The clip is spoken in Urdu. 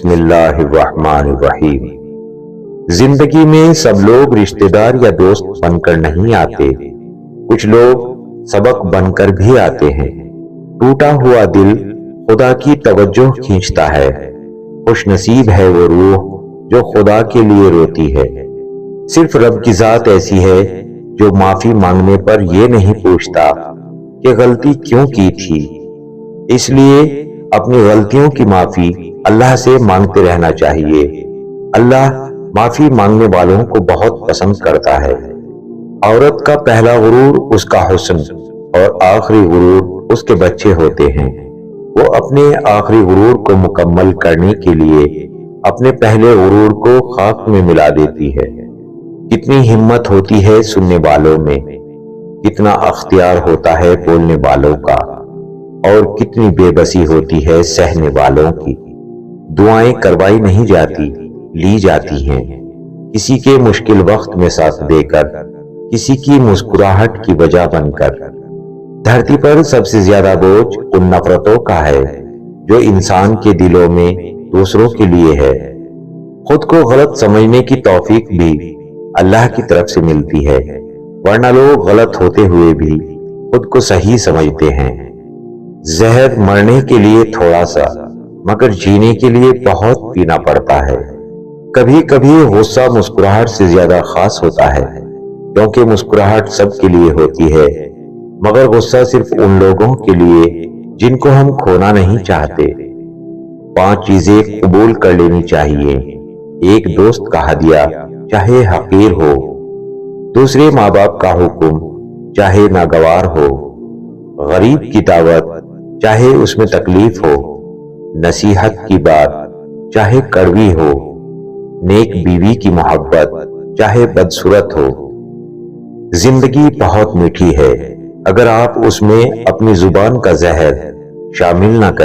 بسم اللہ الرحمن الرحیم۔ زندگی میں سب لوگ رشتہ دار یا دوست بن کر نہیں آتے، کچھ لوگ سبق بن کر بھی آتے ہیں۔ ٹوٹا ہوا دل خدا کی توجہ کھینچتا ہے، خوش نصیب ہے وہ روح جو خدا کے لیے روتی ہے۔ صرف رب کی ذات ایسی ہے جو معافی مانگنے پر یہ نہیں پوچھتا کہ غلطی کیوں کی تھی، اس لیے اپنی غلطیوں کی معافی اللہ سے مانگتے رہنا چاہیے۔ اللہ معافی مانگنے والوں کو بہت پسند کرتا ہے۔ عورت کا پہلا غرور اس کا حسن اور آخری غرور اس کے بچے ہوتے ہیں۔ وہ اپنے آخری غرور کو مکمل کرنے کے لیے اپنے پہلے غرور کو خاک میں ملا دیتی ہے۔ کتنی ہمت ہوتی ہے سننے والوں میں، کتنا اختیار ہوتا ہے بولنے والوں کا، اور کتنی بے بسی ہوتی ہے سہنے والوں کی۔ دعائیں کروائی نہیں جاتی، لی جاتی ہیں، کسی کے مشکل وقت میں ساتھ دے کر، کسی کی مسکراہٹ کی وجہ بن کر۔ دھرتی پر سب سے زیادہ بوجھ ان نفرتوں کا ہے جو انسان کے دلوں میں دوسروں کے لیے ہے۔ خود کو غلط سمجھنے کی توفیق بھی اللہ کی طرف سے ملتی ہے، ورنہ لوگ غلط ہوتے ہوئے بھی خود کو صحیح سمجھتے ہیں۔ زہر مرنے کے لیے تھوڑا سا، مگر جینے کے لیے بہت پینا پڑتا ہے۔ کبھی کبھی غصہ مسکراہٹ سے زیادہ خاص ہوتا ہے، کیونکہ مسکراہٹ سب کے لیے ہوتی ہے، مگر غصہ صرف ان لوگوں کے لیے جن کو ہم کھونا نہیں چاہتے۔ 5 چیزیں قبول کر لینی چاہیے۔ 1 دوست کا ہدیہ چاہے حقیر ہو، دوسرے ماں باپ کا حکم چاہے ناگوار ہو، غریب کی دعوت چاہے اس میں تکلیف ہو، نصیحت کی بات چاہے کڑوی ہو، نیک بیوی کی محبت چاہے بدصورت ہو۔ زندگی بہت میٹھی ہے، اگر آپ اس میں اپنی زبان کا زہر شامل نہ کریں۔